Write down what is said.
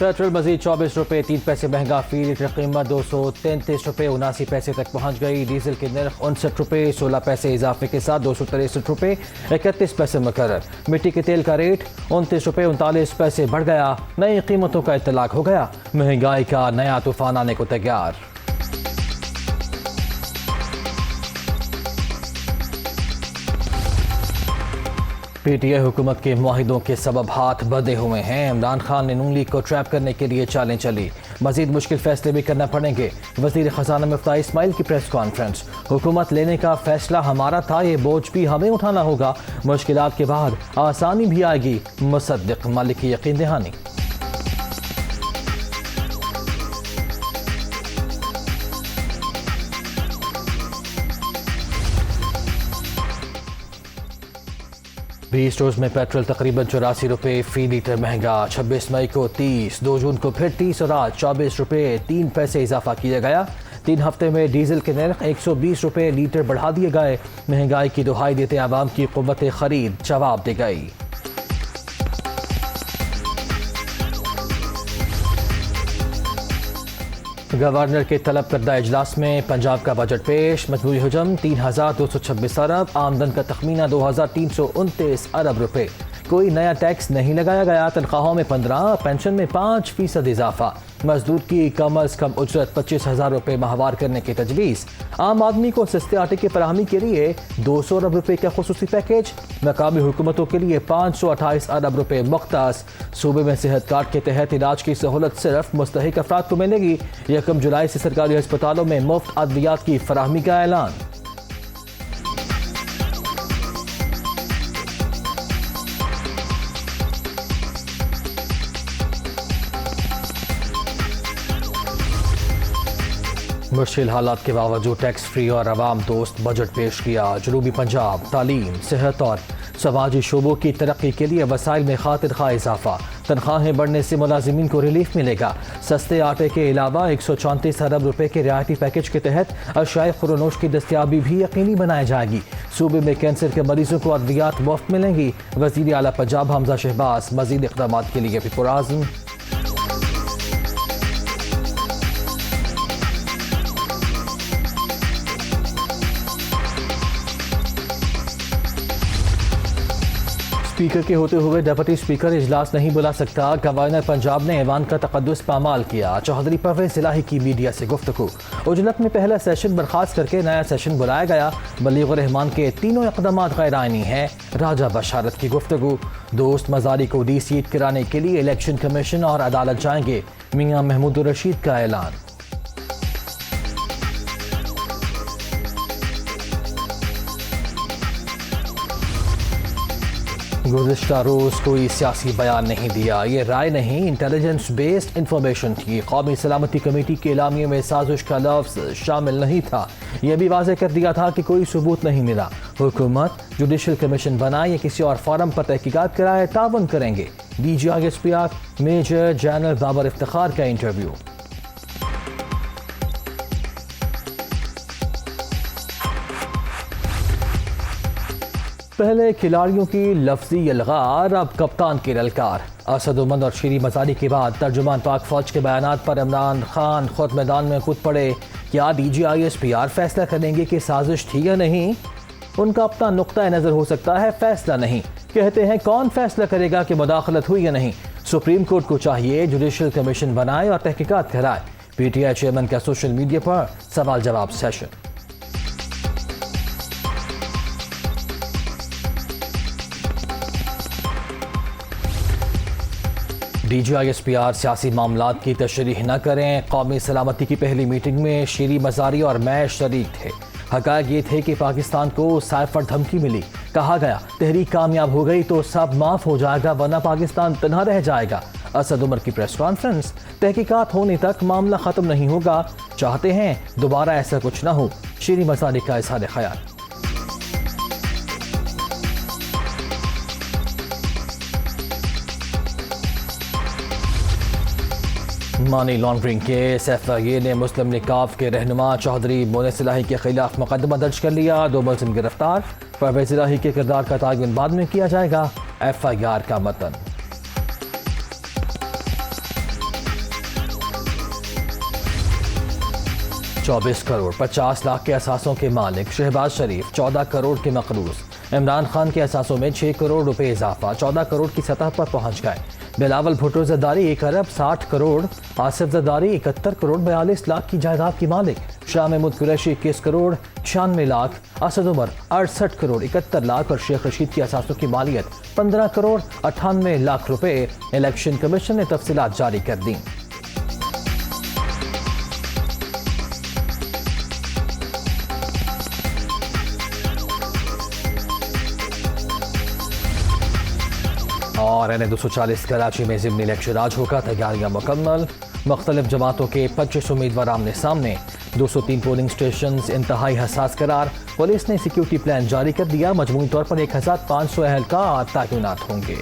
Petrol मजीद 24 रुपये 3 पैसे महंगा, फी लीटर कीमत 233 रुपये 79 पैसे तक पहुँच गई। डीजल की नर्ख 59 रुपये 16 पैसे इजाफे के साथ 263 रुपये 31 पैसे मुकर्रर। मिट्टी के तेल का रेट 29 रुपये 39 पैसे बढ़ गया। नई कीमतों का इत्तलाक हो गया। महंगाई का नया तूफान आने को तैयार। पीटीआई हुकूमत के मुआहिदों के सबब हाथ बंधे हुए हैं। इमरान खान ने नून लीग को ट्रैप करने के लिए चालें चली। मजीद मुश्किल फैसले भी करना पड़ेंगे। वजीर खजाना मुफ्ती इस्माइल की प्रेस कॉन्फ्रेंस। हुकूमत लेने का फैसला हमारा था, ये बोझ भी हमें उठाना होगा। मुश्किलात के बाद आसानी भी आएगी। मुसद्दिक मालिक की यकीन दहानी। बीस रोज में पेट्रोल तकरीबन 84 रुपये फी लीटर महंगा। 26 मई को 30, 2 जून को फिर 30 और आज 24 रुपये 3 पैसे इजाफा किया गया। 3 हफ्ते में डीजल के नर्ख 120 रुपये लीटर बढ़ा दिए गए। महंगाई की दुहाई देते आवाम की कुव्वत खरीद जवाब दे गई। गवर्नर के तलब करदा इजलास में पंजाब का बजट पेश। मजमूई हुजम 3226 अरब, आमदन का तखमीना 2329 अरब रुपए। कोई नया टैक्स नहीं लगाया गया। तनख्वाहों में 15, पेंशन में 5% इजाफा। मजदूर की कम अज कम उजरत 25,000 रुपये माहवार करने की तजवीज़। आम आदमी को सस्ते आटे की फराहमी के लिए 200 अरब रुपये का खुसूसी पैकेज। मकामी हुकूमतों के लिए 528 अरब रुपये मुख्तास। सूबे में सेहत कार्ड के तहत इलाज की सहूलत सिर्फ मुस्तहिक अफराद को मिलेगी। 1 जुलाई से सरकारी अस्पतालों में मुफ्त अद्वियात की फराहमी का ऐलान। मुश्किल हालात के बावजूद टैक्स फ्री और आवाम दोस्त बजट पेश किया। जनूबी पंजाब तालीम, सेहत और समाजी शोबों की तरक्की के लिए वसाइल में खातिर खा इजाफा। तनख्वाहें बढ़ने से मुलाजिमीन को रिलीफ मिलेगा। सस्ते आटे के अलावा 134 अरब रुपए के रियायती पैकेज के तहत अशाए खुरनोश की दस्तियाबी भी यकीनी बनाई जाएगी। सूबे में कैंसर के मरीजों को अद्वियात मुफ्त मिलेंगी। वज़ीर आला पंजाब हमजा शहबाज मजीद इक़दाम के लिए भी पुरआज़्म। स्पीकर के होते हुए डिप्टी स्पीकर इजलास नहीं बुला सकता। गवर्नर पंजाब ने ऐवान का तकद्दुस पामाल किया। चौधरी परवेज इलाही की मीडिया से गुफ्तगू। उजलत में पहला सेशन बर्खास्त करके नया सेशन बुलाया गया। बलीग रहमान के तीनों इक़दाम गैर आइनी हैं। राजा बशारत की गुफ्तगू। दोस्त मजारी को डी सीट कराने के लिए इलेक्शन कमीशन और अदालत जाएंगे। मियां महमूद रशीद का ऐलान। गुज़िश्ता रोज़ कोई सियासी बयान नहीं दिया। ये राय नहीं, इंटेलिजेंस बेस्ड इंफॉर्मेशन थी। कौमी सलामती कमेटी के एलामिये में साजिश का लफ्ज़ शामिल नहीं था। यह भी वाज़ेह कर दिया था कि कोई सबूत नहीं मिला। हुकूमत जुडिशल कमीशन बनाए या किसी और फॉरम पर तहकीकात कराए तावन करेंगे। DGISPR major general Babar Iftikhar का इंटरव्यू। पहले खिलाड़ियों की लफ्जी अलगार, अब कप्तान की ललकार। असदुमंद और शीरी मजारी के बाद तर्जुमान पाक फौज के बयानात पर इमरान खान खुद मैदान में कूद पड़े। क्या DGISPR फैसला करेंगे कि साजिश थी या नहीं? उनका अपना नुक्ता नज़र हो सकता है, फैसला नहीं। कहते हैं कौन फैसला करेगा कि मुदाखलत हुई या नहीं? सुप्रीम कोर्ट को चाहिए जुडिशल कमीशन बनाए और तहकीकात कराए। PTI चेयरमैन का सोशल मीडिया पर सवाल जवाब सेशन। DGISPR सियासी मामलात की तशरीह न करें। कौमी सलामती की पहली मीटिंग में शीरी मजारी और मैं शरीक थे। हक़ाइक़ ये थे कि पाकिस्तान को साइफर धमकी मिली। कहा गया तहरीक कामयाब हो गई तो सब माफ़ हो जाएगा, वरना पाकिस्तान तन्हा रह जाएगा। असद उमर की प्रेस कॉन्फ्रेंस। तहकीकात होने तक मामला ख़त्म नहीं होगा। चाहते हैं दोबारा ऐसा कुछ न हो। शीरी मजारी का इज़हार ख्याल। Money laundering case. FIA ने मुस्लिम निकाफ के रहनुमा चौधरी मोनेस इलाही के खिलाफ मुकदमा दर्ज कर लिया। 2 मुलजिम गिरफ्तार। परवेज इलाही के किरदार का तयन बाद में किया जाएगा। FIR का मतन। 24 करोड़ 50 लाख के असासों के मालिक शहबाज शरीफ 14 करोड़ के मकरूज। इमरान खान के असासों में 6 करोड़ रुपए इजाफा 14 करोड़ की सतह पर पहुंच गए। बिलावल भुट्टो जरदारी 1 अरब 60 करोड़, आसिफ जरदारी 71 करोड़ 42 लाख की जायदाद की मालिक। शाह महमूद कुरैशी 21 करोड़ 96 लाख, असद उमर 68 करोड़ 71 लाख और शेख रशीद की असासों की मालियत 15 करोड़ 98 लाख रुपए। इलेक्शन कमीशन ने तफसीलात जारी कर दी। और NA-240 कराची में ज़िमनी इलेक्शन आज होगा, तैयारियां मुकम्मल। मुख्तलिफ जमातों के 25 उम्मीदवार आमने सामने। 203 पोलिंग स्टेशन इंतहाई हसास करार। पुलिस ने सिक्योरिटी प्लान जारी कर दिया। मजमूई तौर पर 1500 एहलकार तैनात होंगे।